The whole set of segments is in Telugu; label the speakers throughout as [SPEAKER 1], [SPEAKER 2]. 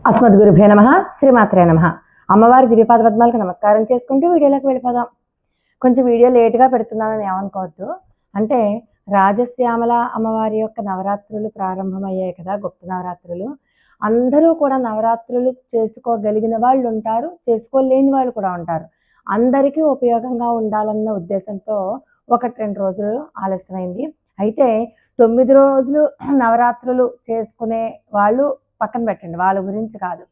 [SPEAKER 1] అస్మద్గురుభ్యో నమః శ్రీమాత్రే నమః. అమ్మవారి దివ్యపాద పద్మాలకు నమస్కారం చేసుకుంటూ వీడియోలోకి వెళ్ళిపోదాం. కొంచెం వీడియో లేటుగా పెడుతున్నానని ఏమనుకోవద్దు. అంటే రాజశ్యామల అమ్మవారి యొక్క నవరాత్రులు ప్రారంభమయ్యాయి కదా, గుప్త నవరాత్రులు. అందరూ కూడా నవరాత్రులు చేసుకోగలిగిన వాళ్ళు ఉంటారు, చేసుకోలేని వాళ్ళు కూడా ఉంటారు. అందరికీ ఉపయోగంగా ఉండాలన్న ఉద్దేశంతో 1-2 రోజులు ఆలస్యమైంది. అయితే 9 రోజులు నవరాత్రులు చేసుకునే వాళ్ళు పక్కన పెట్టండి, వాళ్ళ గురించి కాదు.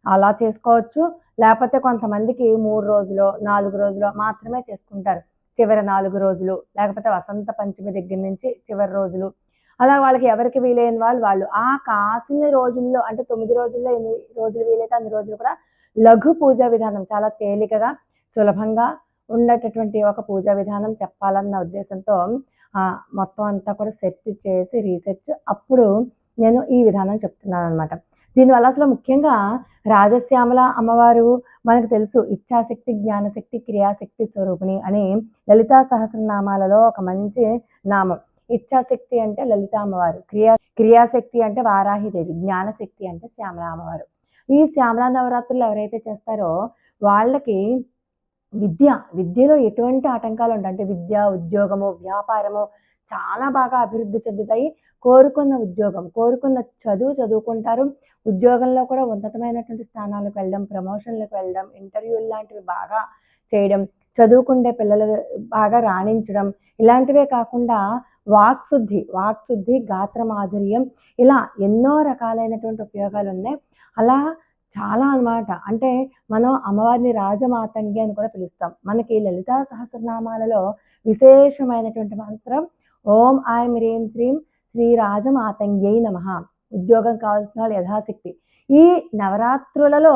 [SPEAKER 1] అలా చేసుకోవచ్చు. లేకపోతే కొంతమందికి 3 రోజులో 4 రోజులో మాత్రమే చేసుకుంటారు. చివరి 4 రోజులు, లేకపోతే వసంత పంచమి దగ్గర నుంచి చివరి రోజులు, అలా వాళ్ళకి ఎవరికి వీలైన వాళ్ళు ఆ కాసిన రోజుల్లో, అంటే 9 రోజుల్లో ఎన్ని రోజులు వీలైతే అన్ని రోజులు కూడా లఘు పూజా విధానం, చాలా తేలికగా సులభంగా ఉండేటటువంటి ఒక పూజా విధానం చెప్పాలన్న ఉద్దేశంతో మొత్తం అంతా కూడా సెర్చ్ చేసి రీసెర్చ్ అప్పుడు నేను ఈ విధానం చెప్తున్నాను అనమాట. దీనివల్ల అసలు ముఖ్యంగా రాజశ్యామల అమ్మవారు మనకు తెలుసు, ఇచ్ఛాశక్తి, జ్ఞానశక్తి, క్రియాశక్తి స్వరూపిణి అని లలితా సహస్రనామాలలో ఒక మంచి నామం. ఇచ్ఛాశక్తి అంటే లలిత అమ్మవారు, క్రియాశక్తి అంటే వారాహిదేవి, జ్ఞానశక్తి అంటే శ్యామల అమ్మవారు. ఈ శ్యామల నవరాత్రులు ఎవరైతే చేస్తారో వాళ్ళకి విద్యలో ఎటువంటి ఆటంకాలు ఉంటాయి అంటే విద్య, ఉద్యోగము, వ్యాపారము చాలా బాగా అభివృద్ధి చెందుతాయి. కోరుకున్న ఉద్యోగం, కోరుకున్న చదువుకుంటారు. ఉద్యోగంలో కూడా ఉన్నతమైనటువంటి స్థానాలకు వెళ్ళడం, ప్రమోషన్లకు వెళ్ళడం, ఇంటర్వ్యూలు లాంటివి బాగా చేయడం, చదువుకుండే పిల్లలు బాగా రాణించడం, ఇలాంటివే కాకుండా వాక్శుద్ధి, గాత్ర మాధుర్యం, ఇలా ఎన్నో రకాలైనటువంటి ఉపయోగాలు ఉన్నాయి. అలా చాలా అన్నమాట. అంటే మనం అమ్మవారిని రాజమాతంగి అని కూడా పిలుస్తాం. మనకి లలితా సహస్రనామాలలో విశేషమైనటువంటి మంత్రం ఓం ఐం హ్రీం శ్రీం శ్రీ రాజమాతంగ్యై నమః. ఉద్యోగం కావాల్సిన వాళ్ళు యథాశక్తి. ఈ నవరాత్రులలో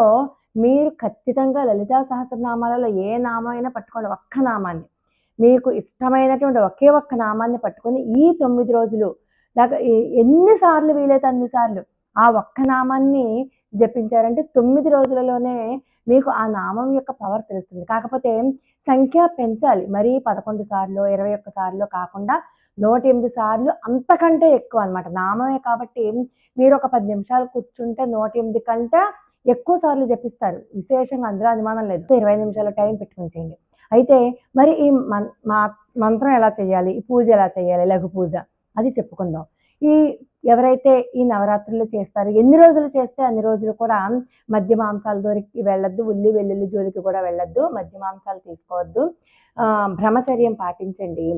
[SPEAKER 1] మీరు ఖచ్చితంగా లలితా సహస్రనామాలలో ఏ నామైనా పట్టుకోండి, ఒక్క నామాన్ని, మీకు ఇష్టమైనటువంటి ఒకే ఒక్క నామాన్ని పట్టుకొని ఈ 9 రోజులు లేక ఎన్నిసార్లు వీలైతే అన్నిసార్లు ఆ ఒక్క నామాన్ని జపించారంటే 9 రోజులలోనే మీకు ఆ నామం యొక్క పవర్ తెలుస్తుంది. కాకపోతే సంఖ్య పెంచాలి. మరీ 11 సార్లు 21 సార్లు కాకుండా 108 సార్లు, అంతకంటే ఎక్కువ అనమాట. నామమే కాబట్టి మీరు ఒక 10 నిమిషాలు కూర్చుంటే 108 కంటే ఎక్కువ సార్లు జపిస్తారు. విశేషంగా అందులో అనుమానం లేదు. 20 నిమిషాల టైం పెట్టుకుని చేయండి. అయితే మరి ఈ మంత్రం ఎలా చేయాలి, ఈ పూజ ఎలా చేయాలి, లఘు పూజ, అది చెప్పుకుందాం. ఎవరైతే ఈ నవరాత్రులు చేస్తారో ఎన్ని రోజులు చేస్తే అన్ని రోజులు కూడా మద్య మాంసాల జోలికి వెళ్ళొద్దు, ఉల్లి వెల్లుల్లి జోలికి కూడా వెళ్ళొద్దు, మద్య మాంసాలు తీసుకోవద్దు, బ్రహ్మచర్యం పాటించండి.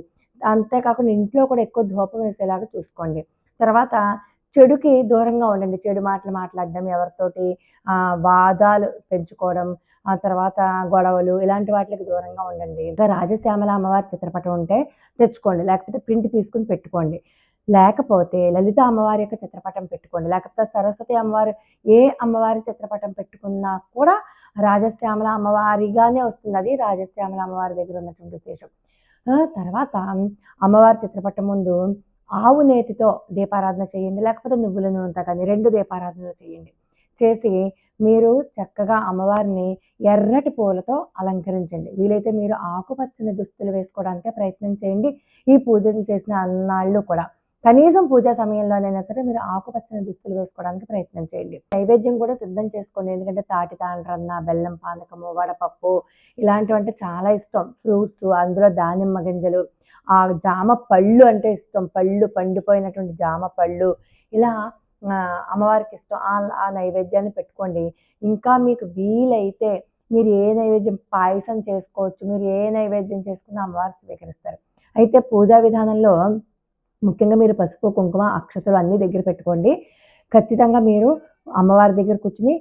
[SPEAKER 1] అంతేకాకుండా ఇంట్లో కూడా ఎక్కువ ధూపం వేసేలాగా చూసుకోండి. తర్వాత చెడుకి దూరంగా ఉండండి. చెడు మాటలు మాట్లాడడం, ఎవరితోటి వాదాలు పెంచుకోవడం, ఆ తర్వాత గొడవలు, ఇలాంటి వాటికి దూరంగా ఉండండి. ఇంకా రాజశ్యామల అమ్మవారి చిత్రపటం ఉంటే తెచ్చుకోండి, లేకపోతే ప్రింట్ తీసుకుని పెట్టుకోండి. లేకపోతే లలిత అమ్మవారి యొక్క చిత్రపటం పెట్టుకోండి, లేకపోతే సరస్వతి అమ్మవారు, ఏ అమ్మవారి చిత్రపటం పెట్టుకున్నా కూడా రాజశ్యామల అమ్మవారిగానే వస్తుంది. అది రాజశ్యామల అమ్మవారి దగ్గర ఉన్నటువంటి విశేషం. తర్వాత అమ్మవారి చిత్రపటం ముందు ఆవు నేతితో దీపారాధన చేయండి, లేకపోతే నువ్వుల నూనెతో కానీ 2 దీపారాధనలు చేయండి. చేసి మీరు చక్కగా అమ్మవారిని ఎర్రటి పూలతో అలంకరించండి. వీలైతే మీరు ఆకుపచ్చని దుస్తులు వేసుకోవడానికి ప్రయత్నం చేయండి. ఈ పూజలు చేసిన అన్నాళ్ళు కూడా కనీసం పూజా సమయంలోనైనా సరే మీరు ఆకుపచ్చని దుస్తులు వేసుకోవడానికి ప్రయత్నం చేయండి. నైవేద్యం కూడా సిద్ధం చేసుకోండి. ఎందుకంటే తాటి తాండ్రన్న, బెల్లం పానకము, వడపప్పు ఇలాంటివంటే చాలా ఇష్టం. ఫ్రూట్స్, అందులో దానిమ్మ గింజలు, ఆ జామ పళ్ళు అంటే ఇష్టం, పళ్ళు పండిపోయినటువంటి జామ పళ్ళు, ఇలా అమ్మవారికి ఇష్టం. ఆ నైవేద్యాన్ని పెట్టుకోండి. ఇంకా మీకు వీలైతే మీరు ఏ నైవేద్యం, పాయసం చేసుకోవచ్చు. మీరు ఏ నైవేద్యం చేసుకున్నా అమ్మవారు స్వీకరిస్తారు. అయితే పూజా విధానంలో ముఖ్యంగా మీరు పసుపు, కుంకుమ, అక్షతలు అన్నీ దగ్గర పెట్టుకోండి. ఖచ్చితంగా మీరు అమ్మవారి దగ్గర కూర్చుని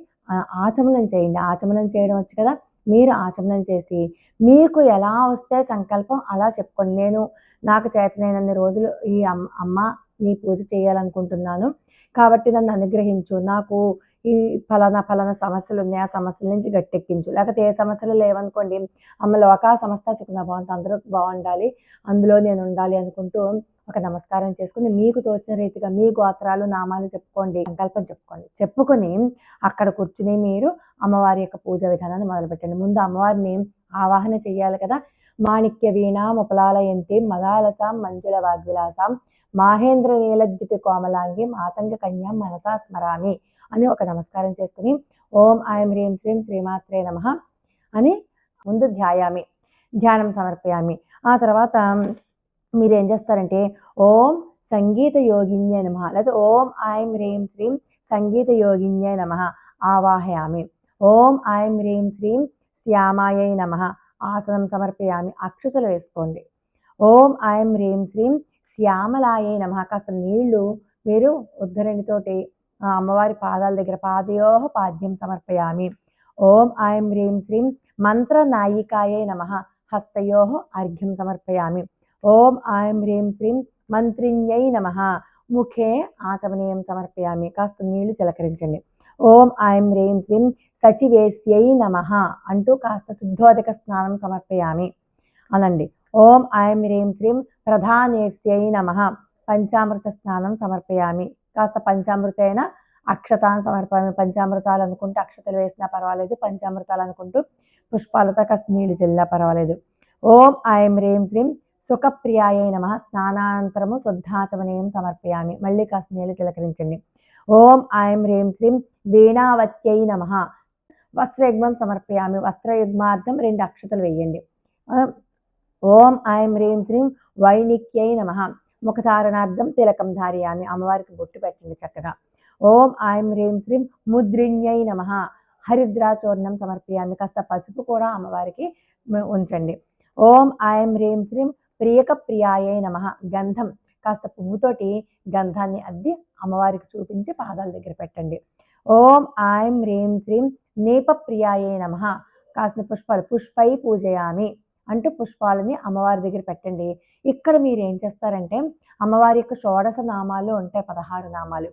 [SPEAKER 1] ఆచమనం చేయండి. ఆచమనం చేయడం వచ్చు కదా, మీరు ఆచమనం చేసి మీకు ఎలా వస్తే సంకల్పం అలా చెప్పుకోండి. నాకు చేతనైనన్ని రోజులు ఈ అమ్మ నీ పూజ చేయాలనుకుంటున్నాను, కాబట్టి నన్ను అనుగ్రహించు, నాకు ఈ ఫలానా సమస్యలు ఉన్నాయి, ఆ సమస్యల నుంచి గట్టెక్కించు. లేకపోతే ఏ సమస్యలు లేవనుకోండి, అమ్మ లోకా సమస్త సుఖినో భవంతు, అందరూ బాగుండాలి, అందులో నేను ఉండాలి అనుకుంటూ ఒక నమస్కారం చేసుకుని మీకు తోచిన రీతిగా మీ గోత్రాలు, నామాలు చెప్పుకోండి, సంకల్పం చెప్పుకొని అక్కడ కూర్చుని మీరు అమ్మవారి యొక్క పూజ విధానాన్ని మొదలుపెట్టండి. ముందు అమ్మవారిని ఆవాహన చెయ్యాలి కదా. మాణిక్య వీణాం ఉపలాలయంతి మదాలసాం మంజుల వాగ్విలాసాం మాహేంద్ర నీలజ్యుతి కోమలాంగి మాతంగ కన్యాం మనసా స్మరామి అని ఒక నమస్కారం చేసుకుని ఓం ఐం హ్రీం శ్రీం శ్రీమాత్రే నమః అని ముందు ధ్యానం సమర్పయామి. ఆ తర్వాత మీరు ఏం చేస్తారంటే ఓం సంగీత యోగిన్యే నమః లేదా ఓం ఐం హ్రీం శ్రీం సంగీత యోగిన్యే నమః ఆవాహయామి. ఓం ఐం హ్రీం శ్రీం శ్యామాయై నమః ఆసనం సమర్పయామి. అక్షతలు వేసుకోండి. ఓం ఐం హ్రీం శ్రీం శ్యామలాయై నమః కాస్త నీళ్లు మీరు ఉద్ధరణితోటి అమ్మవారి పాదాల దగ్గర పాదయోహ పాద్యం సమర్పయామి. ఓం ఐం హ్రీం శ్రీం మంత్రనాయికాయై నమః హస్తయోహ అర్ఘ్యం సమర్పయామి. ఓం ఐం హ్రీం శ్రీం మంత్రిణ్యై నమః ముఖే ఆచమనీయం సమర్పయామి. కాస్త నీళ్లు చిలకరించండి. ఓం ఐం హ్రీం శ్రీం సచివేశ్యై నమః అంటూ కాస్త శుద్ధోదక స్నానం సమర్పయామి అనండి. ఓం ఐం హ్రీం శ్రీం ప్రధానేశ్యై నమః పంచామృత స్నానం సమర్పయామి. కాస్త పంచామృతైన అక్షతాన్ని సమర్పయామి. పంచామృతాలు అనుకుంటూ అక్షతలు వేసినా పర్వాలేదు, పంచామృతాలు అనుకుంటూ పుష్పాలతో కాస్త నీళ్లు చల్లినా పర్వాలేదు. ఓం ఐం హ్రీం శ్రీం సుఖప్రియాయై నమః స్నానానంతరము శుద్ధాచమనీయం సమర్పయామి. మళ్ళీ కాస్త నీళ్లు చిలకరించండి. ఓం ఐం హ్రీం శ్రీం వీణావత్యై నమః వస్త్రయుగ్మం సమర్పయామి. వస్త్రయుగ్మార్థం 2 అక్షతలు వేయండి. ఓం ఐం హ్రీం శ్రీం వైణిక్యై నమః ముఖధారణార్థం తిలకం ధారయామి. అమ్మవారికి బొట్టు పెట్టండి చక్కగా. ఓం ఐం హ్రీం శ్రీం ముద్రిణ్యై నమః హరిద్రాచూర్ణం సమర్పయామి. కాస్త పసుపు కూడా అమ్మవారికి ఉంచండి. ఓం ఐం హ్రీం శ్రీం ప్రియకప్రియాయై నమః గంధం కాస్త పువ్వుతోటి గంధాన్ని అద్ది అమ్మవారికి చూపించి పాదాల దగ్గర పెట్టండి. ఓం ఐం హ్రీం శ్రీం నీపప్రియాయై నమః కాస్త పుష్పాలు పుష్పై పూజయామి అంటూ పుష్పాలని అమ్మవారి దగ్గర పెట్టండి. ఇక్కడ మీరు ఏం చేస్తారంటే అమ్మవారి యొక్క షోడశ నామాలు ఉంటాయి, 16 నామాలు.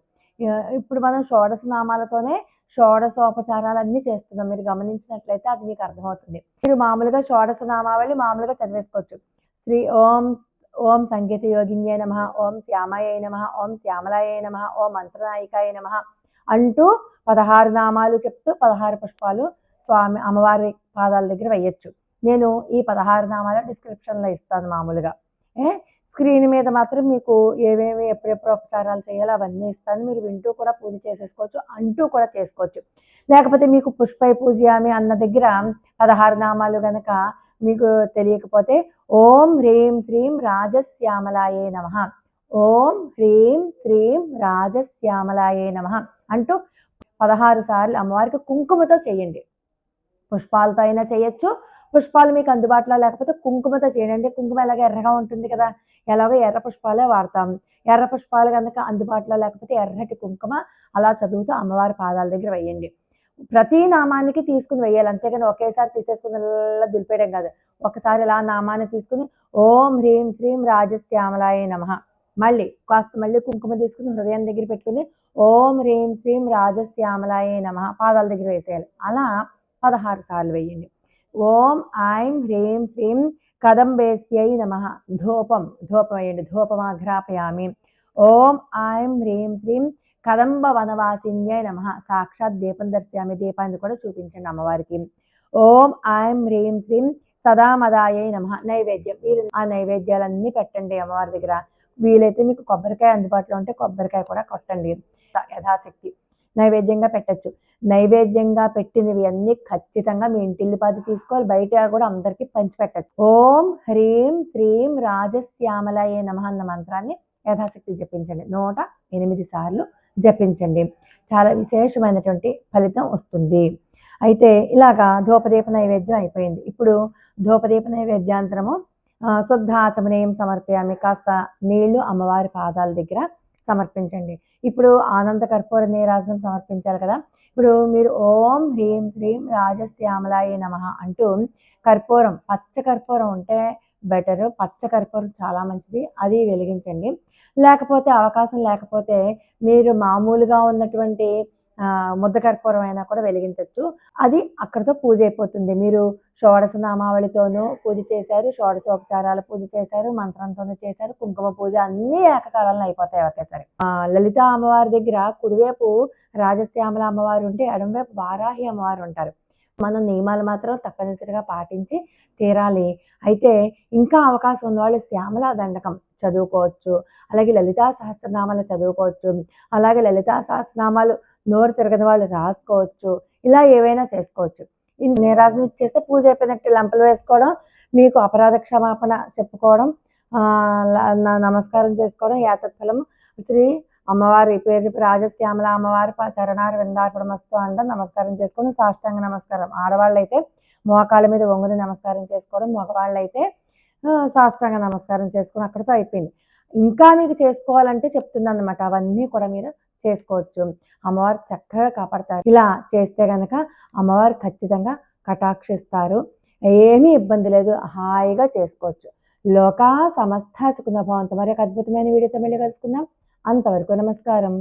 [SPEAKER 1] ఇప్పుడు మనం షోడశ నామాలతోనే షోడశోపచారాలన్నీ చేస్తున్నాం. మీరు గమనించినట్లయితే అది మీకు అర్థమవుతుంది. మీరు మామూలుగా షోడశ నామావళి మామూలుగా చదివేసుకోవచ్చు. శ్రీ ఓం సంగీత యోగిన్యే నమః, ఓం శ్యామాయై నమః, ఓం శ్యామలాయై నమః, ఓం మంత్రనాయికాయ నమః అంటూ 16 నామాలు చెప్తూ 16 పుష్పాలు స్వామి అమ్మవారి పాదాల దగ్గర వేయచ్చు. నేను ఈ 16 నామాలు డిస్క్రిప్షన్లో ఇస్తాను మామూలుగా. స్క్రీన్ మీద మాత్రం మీకు ఏమేమి ఎప్పుడెప్పుడు ఉపచారాలు చేయాలో అవన్నీ ఇస్తాను. మీరు వింటూ కూడా పూజ చేసేసుకోవచ్చు, అంటూ కూడా చేసుకోవచ్చు. లేకపోతే మీకు పుష్పై పూజయామి అన్న దగ్గర 16 నామాలు కనుక మీకు తెలియకపోతే ఓం హ్రీం శ్రీం రాజశ్యామలాయే నమః, ఓం హ్రీం శ్రీం రాజశ్యామలాయే నమః అంటూ 16 సార్లు అమ్మవారికి కుంకుమతో చేయండి. పుష్పాలతో అయినా చేయొచ్చు. పుష్పాలు మీకు అందుబాటులో లేకపోతే కుంకుమతో చేయండి. అంటే కుంకుమ ఎలాగో ఎర్రగా ఉంటుంది కదా, ఎలాగో ఎర్ర పుష్పాలే వాడతాం. ఎర్ర పుష్పాలు కనుక అందుబాటులో లేకపోతే ఎర్రటి కుంకుమ అలా చదువుతూ అమ్మవారి పాదాల దగ్గర వేయండి. ప్రతి నామానికి తీసుకుని వేయాలి, అంతేగాని ఒకేసారి తీసేసుకుని దులిపేయడం కాదు. ఒకసారి ఇలా నామాన్ని తీసుకుని ఓం హ్రీం శ్రీం రాజశ్యామలాయ నమః మళ్ళీ కుంకుమ తీసుకుని హృదయం దగ్గర పెట్టుకుని ఓం హ్రీం శ్రీం రాజశ్యామలాయ నమః పాదాల దగ్గర వేసేయాలి. అలా 16 సార్లు వేయండి. ఓం ఐం హ్రీం శ్రీం కదంబేస్యై నమః ధూపం వేయండి. ధూపమాఘ్రాపయామి. ఓం ఐం హ్రీం శ్రీం కదంబ వనవాసిన్యై నమః సాక్షాత్ దీపం దర్శయామి. దీపాన్ని కూడా చూపించండి అమ్మవారికి. ఓం ఐం హ్రీం శ్రీం సదామదాయై నమః నైవేద్యం. మీరు ఆ నైవేద్యాలన్నీ పెట్టండి అమ్మవారి దగ్గర. వీలైతే మీకు కొబ్బరికాయ అందుబాటులో ఉంటే కొబ్బరికాయ కూడా కొట్టండి. యథాశక్తి నైవేద్యంగా పెట్టచ్చు. నైవేద్యంగా పెట్టినవి అన్నీ ఖచ్చితంగా మీ ఇంటిల్లిపాది తీసుకోవాలి, బయట కూడా అందరికీ పంచిపెట్టచ్చు. ఓం హ్రీం శ్రీం రాజశ్యామలాయే నమః అన్న మంత్రాన్ని యథాశక్తి జపించండి. 108 సార్లు జపించండి. చాలా విశేషమైనటువంటి ఫలితం వస్తుంది. అయితే ఇలాగా ధూపదీప నైవేద్యం అయిపోయింది. ఇప్పుడు ధూపదీప నైవేద్యాంతరము శుద్ధాచమనీయం సమర్పయామి. కాస్త నీళ్లు అమ్మవారి పాదాల దగ్గర సమర్పించండి. ఇప్పుడు ఆనంద కర్పూర నీరాజనం సమర్పించాలి కదా. ఇప్పుడు మీరు ఓం హ్రీం శ్రీం రాజశ్యామలాయ నమః అంటూ కర్పూరం, పచ్చ కర్పూరం ఉంటే బెటర్. పచ్చ కర్పూరం చాలా మంచిది, అది వెలిగించండి. లేకపోతే అవకాశం లేకపోతే మీరు మామూలుగా ఉన్నటువంటి ముద్ద కర్పూరం అయినా కూడా వెలిగించవచ్చు. అది అక్కడితో పూజ అయిపోతుంది. మీరు షోడశ నామావళితోనూ పూజ చేశారు, షోడశోపచారాల పూజ చేశారు, మంత్రంతోనూ చేశారు, కుంకుమ పూజ అన్నీ ఏకకాలంలో అయిపోతాయి ఒకేసారి. లలిత అమ్మవారి దగ్గర కుడివైపు రాజశ్యామల అమ్మవారు ఉంటే ఎడమవైపు వారాహి అమ్మవారు ఉంటారు. మనం నియమాలు మాత్రం తప్పనిసరిగా పాటించి తీరాలి. అయితే ఇంకా అవకాశం ఉన్నవాళ్ళు శ్యామలా దండకం చదువుకోవచ్చు, అలాగే లలితా సహస్రనామాలు చదువుకోవచ్చు. అలాగే లలితా సహస్రనామాలు నోరు తిరగని వాళ్ళు రాసుకోవచ్చు. ఇలా ఏవైనా చేసుకోవచ్చు. ఈ నీరాజనం చేస్తే పూజ అయిపోయినట్టు లంపలు వేసుకోవడం, మీకు అపరాధ క్షమాపణ చెప్పుకోవడం, నమస్కారం చేసుకోవడం, యాతత్ఫలం శ్రీ అమ్మవారి పేరు చెప్పి రాజశ్యామల అమ్మవారి చరణార విందార్పణమస్తు అంట నమస్కారం చేసుకోవడం, సాష్టాంగ నమస్కారం. ఆడవాళ్ళైతే మోకాళ్ళ మీద వంగుని నమస్కారం చేసుకోవడం, మగవాళ్ళైతే సాష్టాంగ నమస్కారం చేసుకుని అక్కడితో అయిపోయింది. ఇంకా మీకు చేసుకోవాలంటే చెప్తున్నాను అనమాట. అవన్నీ కూడా మీరు చేసుకోవచ్చు. అమ్మవారు చక్కగా కాపాడతారు. ఇలా చేస్తే కనుక అమ్మవారు ఖచ్చితంగా కటాక్షిస్తారు. ఏమీ ఇబ్బంది లేదు, హాయిగా చేసుకోవచ్చు. లోకా సమస్త సుఖినో భవంతు. మరి ఒక అద్భుతమైన వీడియోతో మళ్ళీ కలుసుకుందాం. అంతవరకు నమస్కారం.